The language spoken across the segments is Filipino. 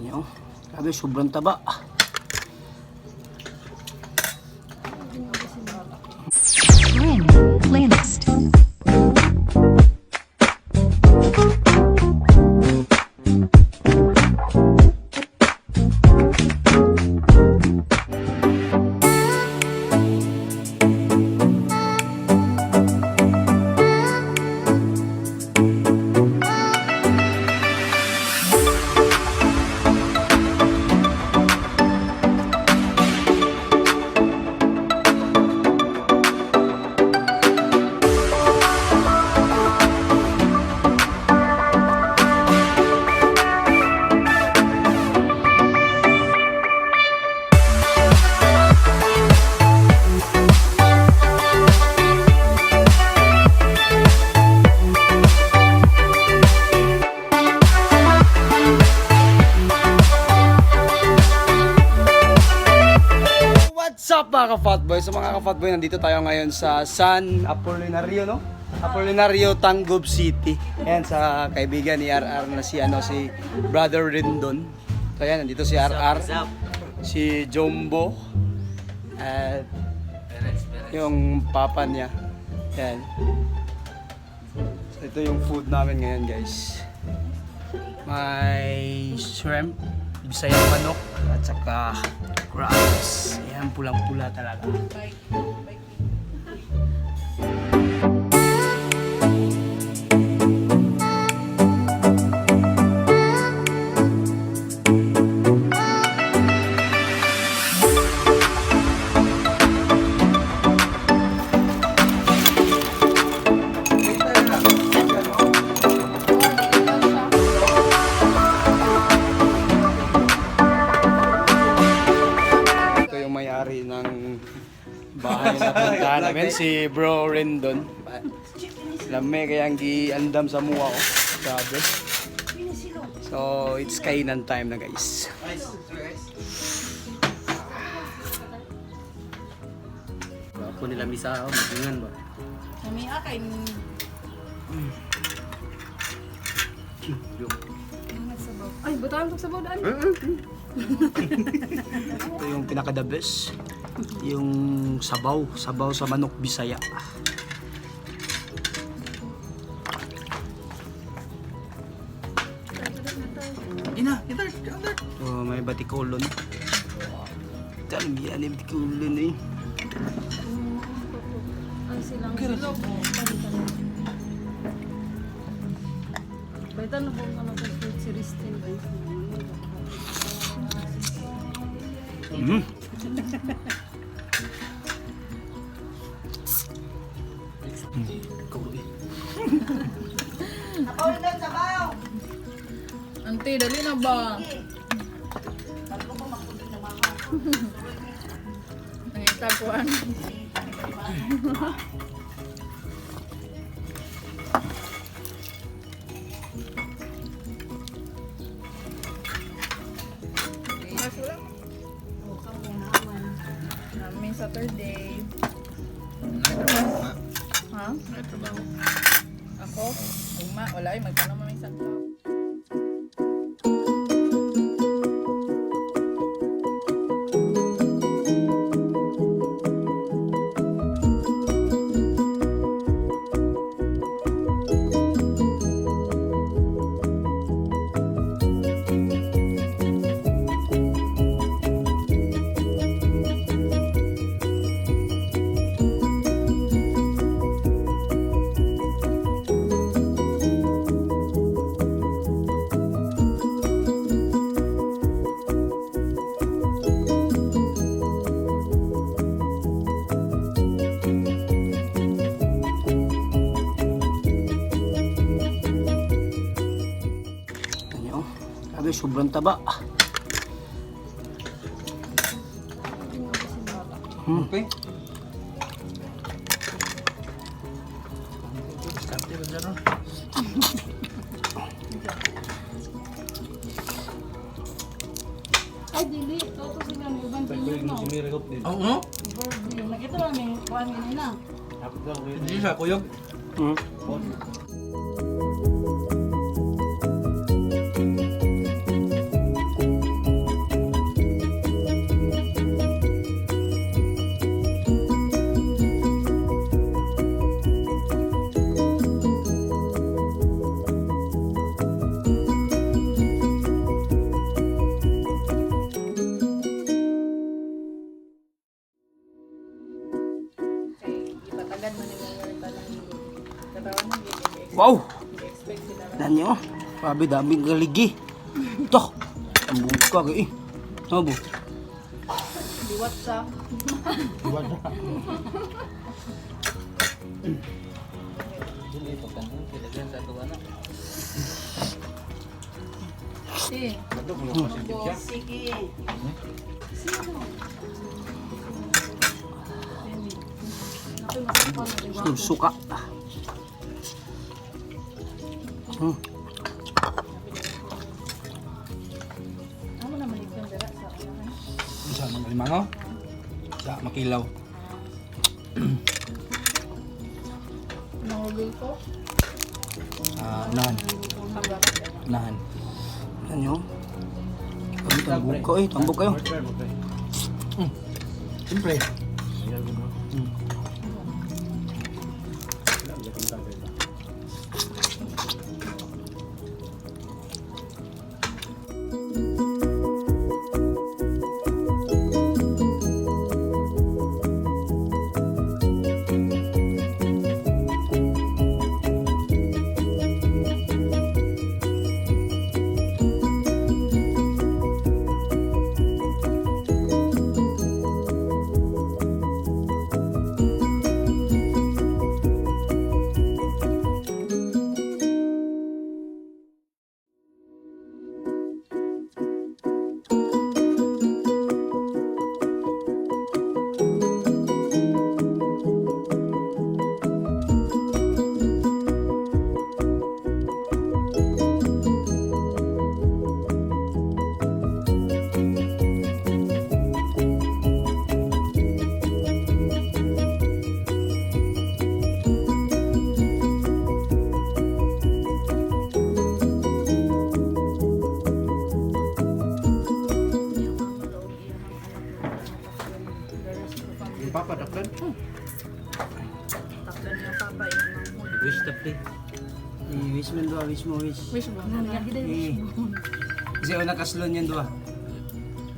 Ano? Grabe, sobrang taba. Playlist. What's up mga ka-Fatvoy? So mga ka-Fatvoy, nandito tayo ngayon sa San Apolinario, no? Apolinario, Tangub City. Ayan, sa kaibigan ni RR na si Brother Rendon. So ayan, nandito si RR, si Jumbo, at yung papa niya. Ayan. So ito yung food namin ngayon, guys. May shrimp, bisayang manok, at saka crabs. Ayan, pulang-pula talaga. Bahay na puntahan namin, si Bro Rendon. Lame kaya ang giandam sa muha ko. Grabe. So, it's kainan time na, guys. Ako nila misa ako, magingan ba? Kami akin. Ay, butaan ko sa bawdaan. Ito yung pinaka-the best. Yung sabaw sa manok Bisaya. Oh, may batikolon. Dami yan yung batikolon eh. Ay, silang silog. Baitan na po ano sa food series 10 ba? Ante, dali na ba? Nangitakuan. Namin Saturday. Ha? May trabaho. Ako? Uma, wala eh. Magtanong maming sa tao. Grabe, sobrang taba. Okay. Ay, dili. Toto sila ng ibang tingin mo. Oo. Nakita lang may kuhan ganina. Hindi siya, kuyog. Wow! Expect sila na. Yan nyo. Grabe, daming galigi. Ito. Ang buka ka eh. Ano po? Liwat sa. Si. Sige. Suka. Ano naman yung dara sa unahan? Isa magalimangaw. Isa makilaw. Nangugol ko. Unahan. Hanggang. Unahan. Yan nyo. Grabe, tambok ka eh. Tambok kayo. Siyempre. Yung papa, taklan. Taklan niya papa yung mga Wish tapli. Wish mo doon, wish mo, wish. wish mo. Nga gida wish mo. Kasi una kaslon yan doon.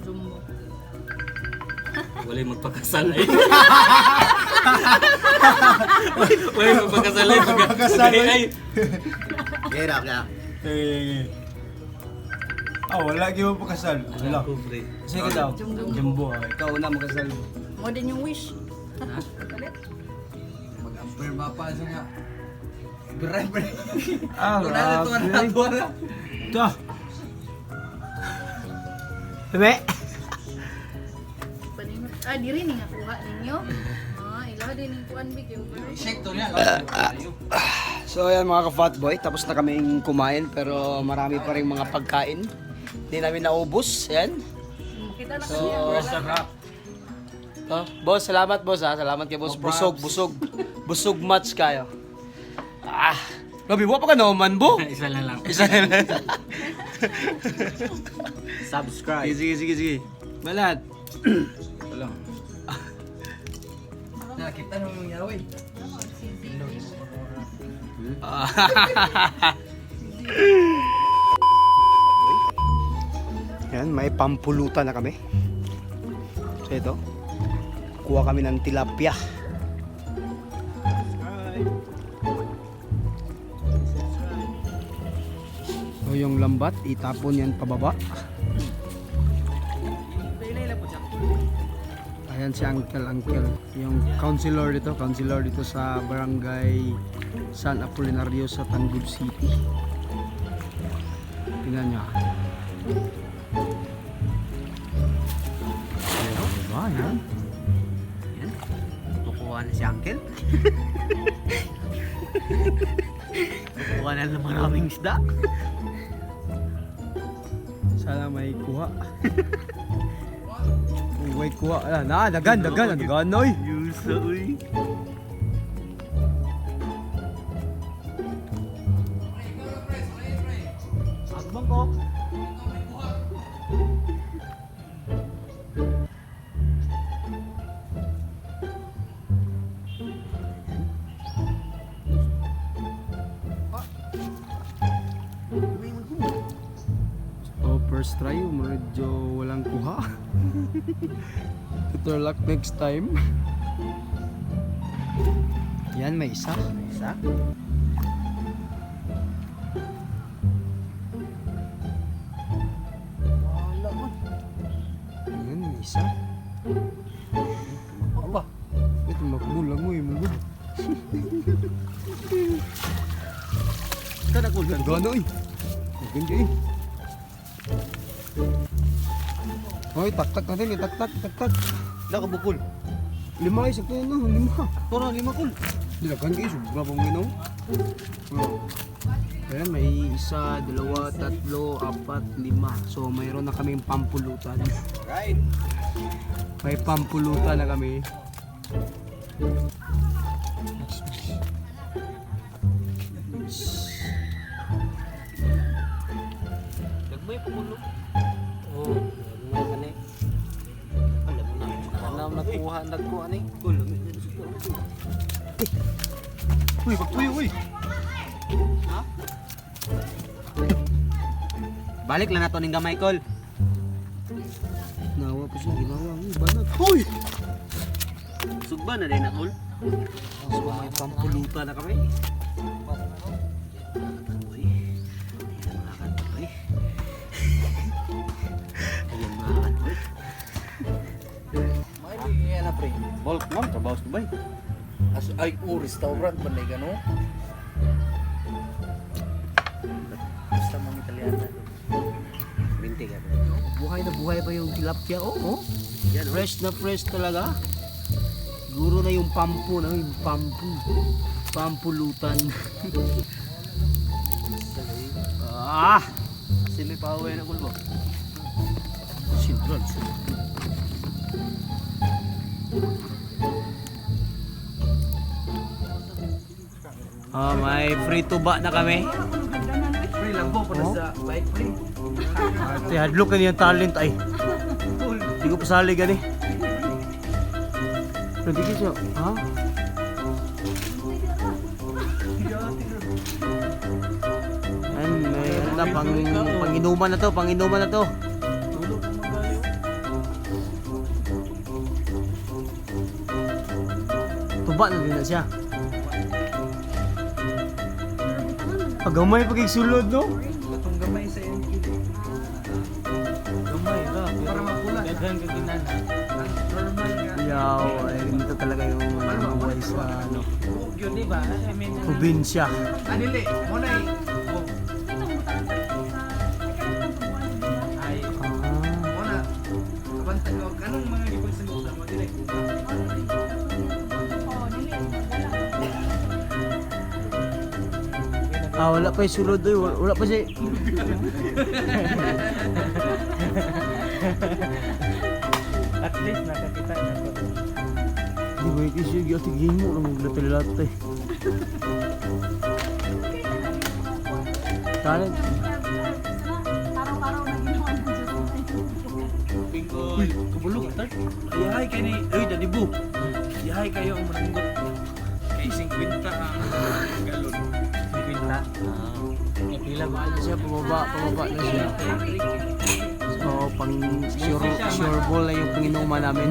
Jumbo. Walay magpakasal ay. Walay magpakasal ay. Magpakasal ay. Hirap na. Wala kayo magpakasal. Wala. Kubre. Sige daw. Jumbo. Ikaw una magkasal. Mo din yung wish. Kalit. Mag-amper bapa sa nga. Bre. Grabe. Tuwan na. Ito. Bebe. Paningot. Diri ni nga kuha ninyo. Ilaw din yung kuan big yung Shake to niya. So ayan mga ka-Fatboy, tapos na kaming kumain pero marami pa rin mga pagkain. Hindi namin naubos. Ayan. Kita na So, kanya. boss, salamat boss ha. Salamat kay boss. Busog match kayo. Labi mo pa ka naman, bo? Isa na lang. Isa na lang. Subscribe. Sige. Balat. Wala. Nakita mo yung yawi. Yan, may pampulutan na kami. So ito, kuha kami ng tilapia. So yung lambat, itapon yan pababa. Ayan si Uncle. Yung counselor dito sa barangay San Apolinario sa Tangub City. Tingnan nyo. Diba, yan? Yan. Kukuha na si Uncle. Kukuha na ng maraming isda. Sana may kuha. Kung may kuha. Dagan, oy. Yusa, uy. Agbang ko. So first try, medyo walang kuha. Better luck next time. Yan, may isa. Isa. Apa? Ito magbulang mo yung mugod. Kada ko gan. Gano eh. Maganda eh. Hoy, tak-tak natin eh. Tak-tak. Da ka bukol. 5 ay sakto na. 5. Toro 5 kol. Dilagan kayo. Sobra pang ginaw. Ayan, may 1, 2, 3, 4, 5. So, mayroon na kaming pampulutan. Right. May pampulutan na kami. Dagmay pamulo. Oh, dagmay kani. Alam mo na. Anam nagkuha ni. Kol. Uy, pagtuyo, uy! Ha? Balik lang nato ning gamay kol. Nawa pa siya, ginawa. Uy, banat. Uy! Sugba na din na kol. So, may pampulutan na kami. Uy. Ayan makan pa eh. Ayan makan pa eh. May bigyan na pre. Bulk ma'am, trabaho sa Dubai. As ay restaurant ba na gano? Basta mga Italiana. Binti ka. Buhay na buhay pa yung tilapia, oh. Yan oh. Fresh na fresh talaga. Siguro na yung pampu, na yung pampu. Pampulutan. Ah! Sili pa uwi na kulbo. Sintral. May free tuba na kami. Pre lang po para Oh. sa bike pre. Ate, hadlok ka niyang talent ay. Hindi ko pasali gani. Pero di siya, ha? Ayan, may ano na, panginuman na to. Tuba na din na siya. Pagamay pagigsulod, no? Katong gamay sa yung kilo. Gamay ra. Para mapula. Daghan ka ginana. Normal nga. Yaw, ay dito talaga yung buhay sa ano, Yun di ba? I mean, probinsya. anili, mo na oh. Ay, mo na. Kabantag ko kanang mga gipagsalutan mo dili. Wala pa yung sulod doy, wala pa siya. At least nakakita na ko. Di ba yung kisyo, giyatigin mo lang maglapilalat eh. Talent. Araw-araw na ginawa ng Diyos. Uy, kabulok tart. Yahay kay ni, uy dadibo. Yahay kayo ang manunggot. Kay 50 ang galon. 50. Pila ba? Ano siya, pababa na siya. So, pang sure ball na yung panginuman namin.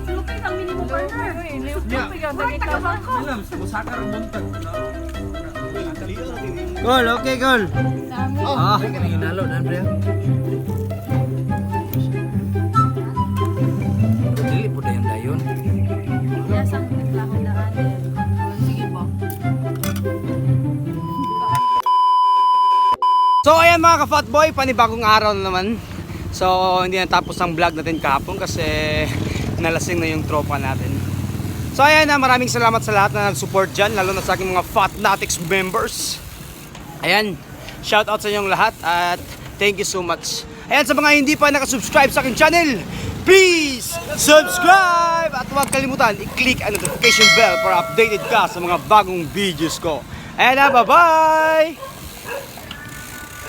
Lupin ang minimum burner. Lupin ang dagitasan ko. Alam, musakar ang buntag. Gol, okay, gol. Ah, Ay, kanang hinalo na, pre. Dili po na yung dayon. Yes, ang naglakan-daan. Sige po. so ayan mga ka-Fatvoy, panibagong araw na naman. So hindi na tapos ang vlog natin kahapon kasi nalasing na yung tropa natin. So ayan na, maraming salamat sa lahat na nag-support dyan, lalo na sa aking mga FATnatics members. Ayan, shoutout sa inyong lahat at thank you so much. Ayan, sa mga hindi pa nakasubscribe sa aking channel, please subscribe! At huwag kalimutan, i-click ang notification bell para updated ka sa mga bagong videos ko. Ayan na, bye-bye!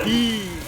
Peace!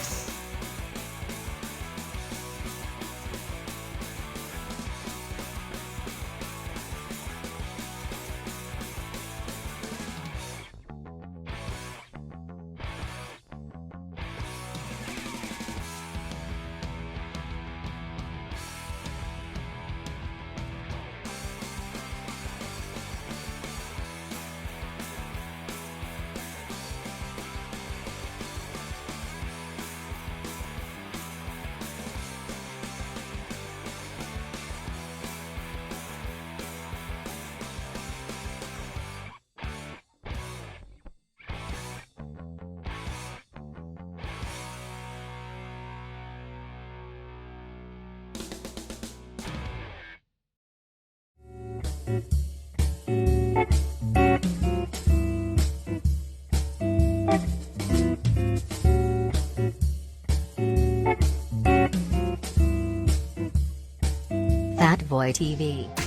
FatvoyTV.